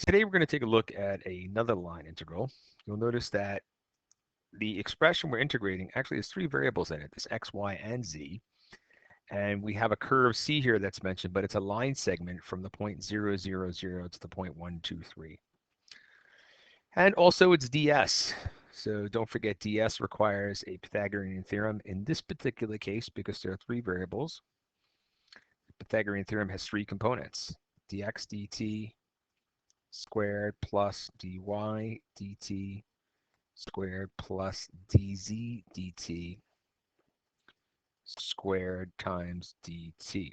Today we're going to take a look at another line integral. You'll notice that the expression we're integrating actually has three variables in it, this x, y, and z. And we have a curve C here that's mentioned, but it's a line segment from the point 0, 0, 0 to the point 1, 2, 3. And also it's ds. So don't forget ds requires a Pythagorean theorem in this particular case because there are three variables. The Pythagorean theorem has three components, dx dt squared plus dy dt squared plus dz dt squared times dt.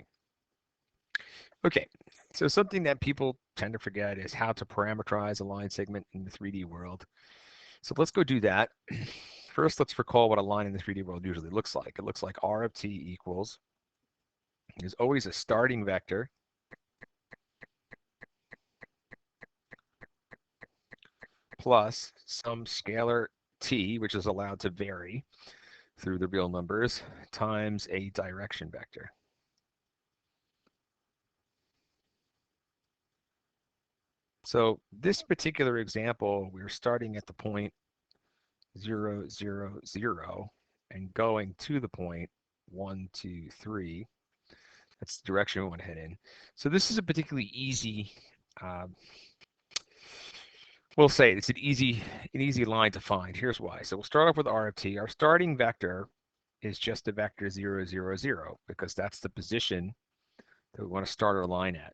Okay, so something that people tend to forget is how to parameterize a line segment in the 3D world. So let's go do that. First, let's recall what a line in the 3D world usually looks like. It looks like r of t equals, there's always a starting vector plus some scalar t, which is allowed to vary through the real numbers, times a direction vector. So this particular example, we're starting at the point 0, 0, 0 and going to the point 1, 2, 3. That's the direction we want to head in. So this is a particularly easy, we'll say it's an easy line to find. Here's why. So we'll start off with r of t. Our starting vector is just the vector 0, 0, 0 because that's the position that we want to start our line at.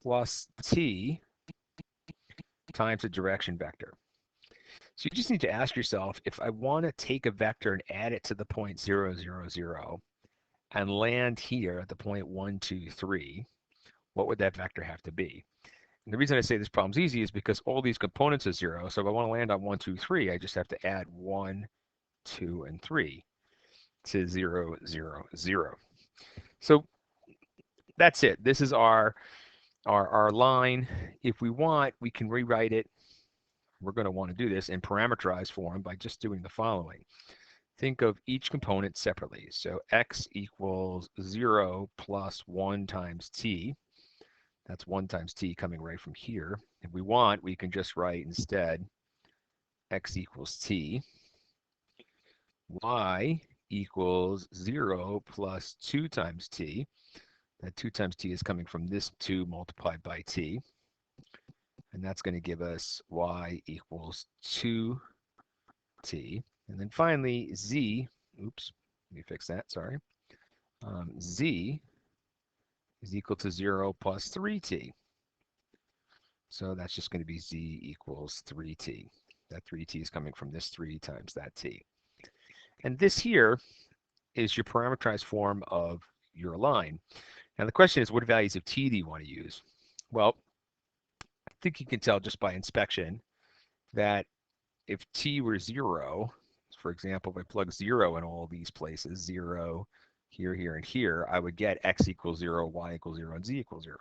Plus t times the direction vector. So you just need to ask yourself, if I want to take a vector and add it to the point 0, 0, 0 and land here at the point 1, 2, 3, what would that vector have to be? And the reason I say this problem's easy is because all these components are 0. So if I want to land on 1, 2, 3, I just have to add 1, 2, and 3 to 0, 0, 0. So that's it. This is our line. If we want, we can rewrite it. We're going to want to do this in parameterized form by just doing the following. Think of each component separately. So x equals 0 plus 1 times t. That's 1 times t coming right from here. If we want, we can just write instead x equals t. Y equals 0 plus 2 times t. That 2 times t is coming from this 2 multiplied by t. And that's going to give us y equals 2t. And then finally, z, oops, let me fix that, sorry. Z is equal to 0 plus 3t. So that's just going to be z equals 3t. That 3t is coming from this 3 times that t. And this here is your parameterized form of your line. Now the question is, what values of t do you want to use? Well, I think you can tell just by inspection that if t were 0, for example, if I plug 0 in all these places, 0, here, here, and here, I would get x equals 0, y equals 0, and z equals 0.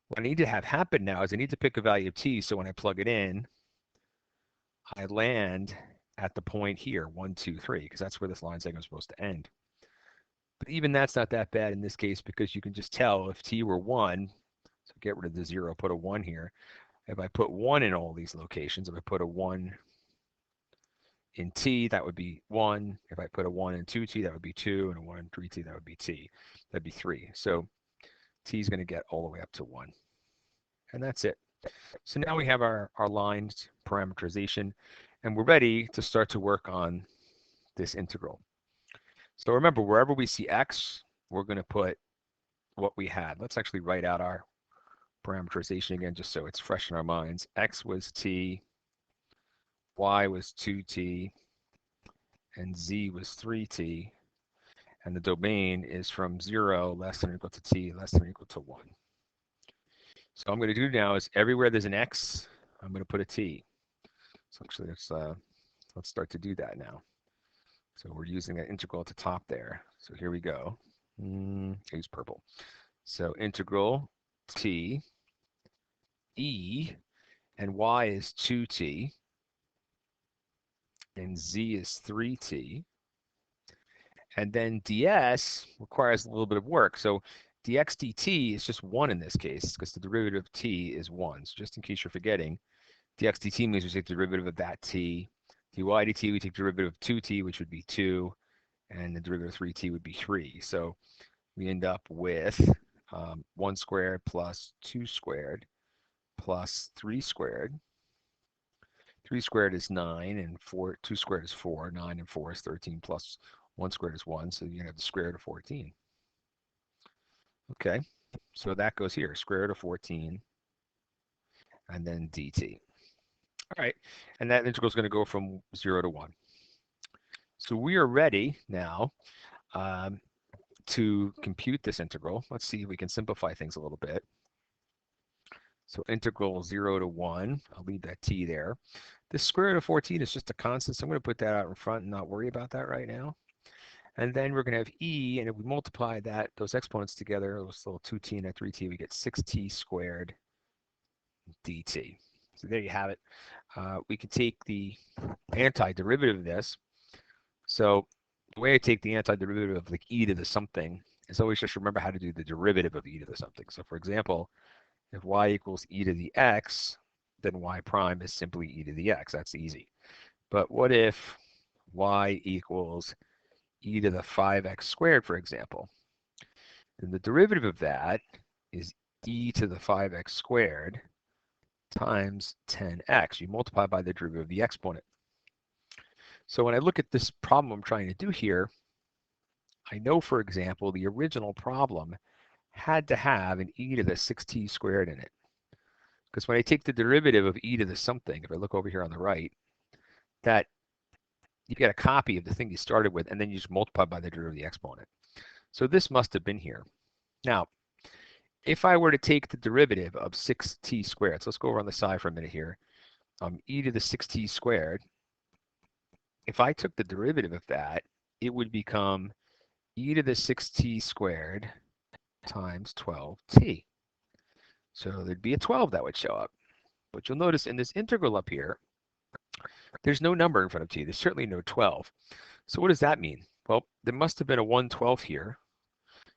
What I need to have happen now is I need to pick a value of t, so when I plug it in, I land at the point here, 1, 2, 3, because that's where this line segment is supposed to end. But even that's not that bad in this case because you can just tell if t were 1, so get rid of the 0, put a 1 here. If I put 1 in all these locations, if I put a 1 in t, that would be 1. If I put a 1 in 2t, that would be 2, and a 1 in 3t, that would be t. That'd be 3. So t is going to get all the way up to 1. And that's it. So now we have our lines parameterization, and we're ready to start to work on this integral. So remember, wherever we see x, we're going to put what we had. Let's actually write out our parameterization again, just so it's fresh in our minds. X was t, y was 2t, and z was 3t. And the domain is from 0 less than or equal to t less than or equal to 1. So what I'm going to do now is everywhere there's an x, I'm going to put a t. So actually, let's start to do that now. So we're using that integral at the top there. So here we go. Use purple. So integral t, e, and y is 2t, and z is 3t. And then ds requires a little bit of work. So dx dt is just 1 in this case because the derivative of t is 1. So just in case you're forgetting, dx dt means we take the derivative of that t. dy dt, we take the derivative of 2t, which would be 2, and the derivative of 3t would be 3. So we end up with 1 squared plus 2 squared plus 3 squared. 3 squared is 9, and 2 squared is 4. 9 and 4 is 13, plus 1 squared is 1, so you're going to have the square root of 14. Okay, so that goes here, square root of 14, and then dt. All right, and that integral is going to go from 0 to 1. So we are ready now to compute this integral. Let's see if we can simplify things a little bit. So integral 0 to 1, I'll leave that t there. This square root of 14 is just a constant, so I'm going to put that out in front and not worry about that right now. And then we're going to have e, and if we multiply those exponents together, those little 2t and a 3t, we get 6t squared dt. So there you have it. We could take the antiderivative of this. So the way I take the antiderivative of like e to the something is always just remember how to do the derivative of e to the something. So for example, if y equals e to the x, then y prime is simply e to the x. That's easy. But what if y equals e to the 5x squared, for example? Then the derivative of that is e to the 5x squared times 10x. You multiply by the derivative of the exponent. So when I look at this problem I'm trying to do here, I know, for example, the original problem had to have an e to the 6t squared in it. Because when I take the derivative of e to the something, if I look over here on the right, that you get a copy of the thing you started with, and then you just multiply by the derivative of the exponent. So this must have been here. Now, if I were to take the derivative of 6t squared, so let's go over on the side for a minute here, e to the 6t squared, if I took the derivative of that, it would become e to the 6t squared times 12t. So there'd be a 12 that would show up. But you'll notice in this integral up here, there's no number in front of t. There's certainly no 12. So what does that mean? Well, there must have been a 1/12 here.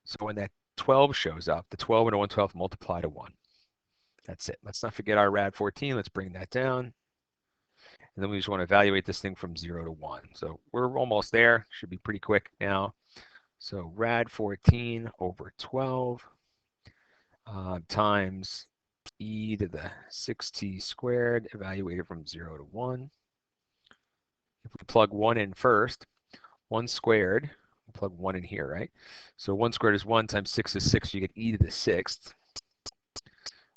So when that 12 shows up, the 12 and a 1/12 multiply to 1. That's it. Let's not forget our rad 14. Let's bring that down. And then we just want to evaluate this thing from 0 to 1. So we're almost there. Should be pretty quick now. So rad 14 over 12 times e to the 6t squared, evaluated from 0 to 1. If we plug 1 in first, 1 squared, we'll plug 1 in here, right? So 1 squared is 1 times 6 is 6, so you get e to the 6th,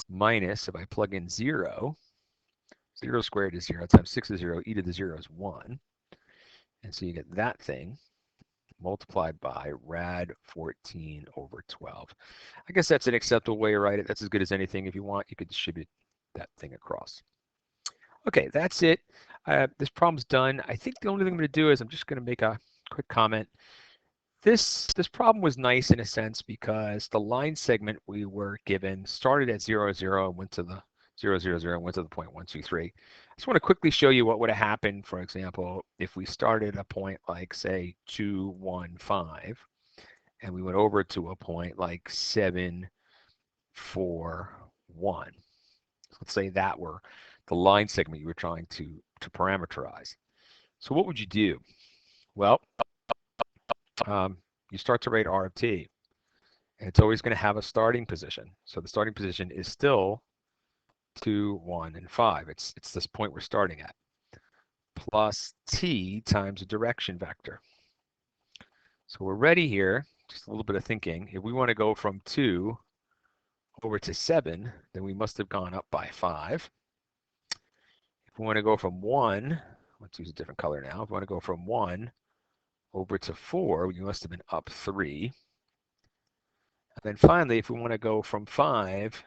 minus, if I plug in 0, 0 squared is 0 times 6 is 0, e to the 0 is 1. And so you get that thing multiplied by rad 14 over 12. I guess that's an acceptable way to write it. That's as good as anything. If you want, you could distribute that thing across. Okay, that's it. This problem's done. I think the only thing I'm going to do is I'm just going to make a quick comment. This problem was nice in a sense because the line segment we were given started at 0, 0 and went to the 0, 0, 0 and went to the point 1, 2, 3. I just want to quickly show you what would have happened, for example, if we started a point like, say, 2, 1, 5, and we went over to a point like 7, 4, 1. So let's say that were the line segment you were trying to parameterize. So what would you do? Well, you start to write R of t, and it's always going to have a starting position. So the starting position is still 2, 1, and 5. It's this point we're starting at, plus t times a direction vector. So we're ready here, just a little bit of thinking. If we want to go from 2 over to 7, then we must have gone up by 5. If we want to go from 1, let's use a different color now. If we want to go from 1 over to 4, we must have been up 3. And then finally, if we want to go from 5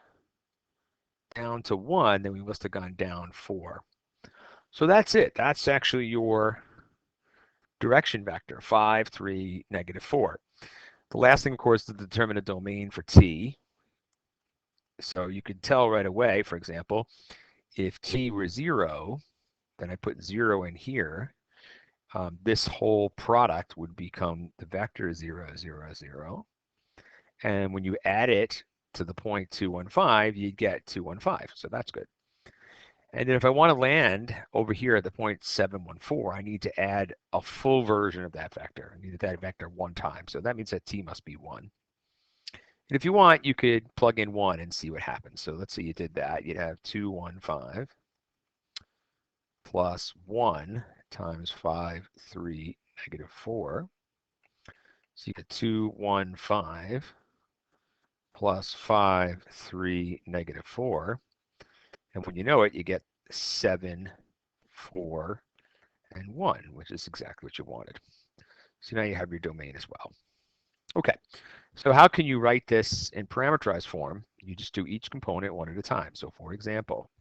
down to 1, then we must have gone down 4. So that's it. That's actually your direction vector, 5, 3, -4. The last thing, of course, is to determine a domain for t. So you can tell right away, for example, if t were 0, then I put 0 in here. This whole product would become the vector 0, 0, 0. And when you add it to the 0.215, you get 215. So that's good. And then if I want to land over here at the 0.714, I need to add a full version of that vector. I need that vector one time. So that means that t must be 1. And if you want, you could plug in 1 and see what happens. So let's say you did that. You'd have 215 plus 1 times 5, 3, negative 4. So you get 215 plus 5, 3, negative 4. And when you know it, you get 7, 4, and 1, which is exactly what you wanted. So now you have your domain as well. Okay, so how can you write this in parameterized form? You just do each component one at a time. So for example,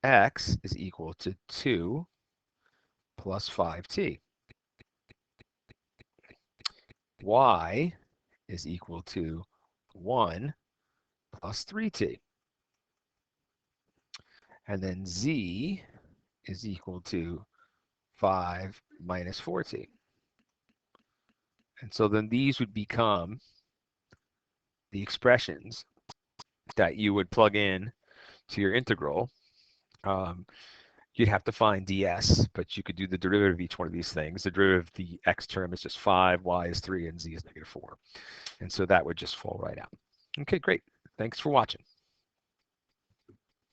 x is equal to 2 plus 5t. Y is equal to 1 plus 3t. And then z is equal to 5 minus 4t. And so then these would become the expressions that you would plug in to your integral. You'd have to find ds, but you could do the derivative of each one of these things. The derivative of the x term is just 5, y is 3, and z is negative 4. And so that would just fall right out. Okay, great. Thanks for watching.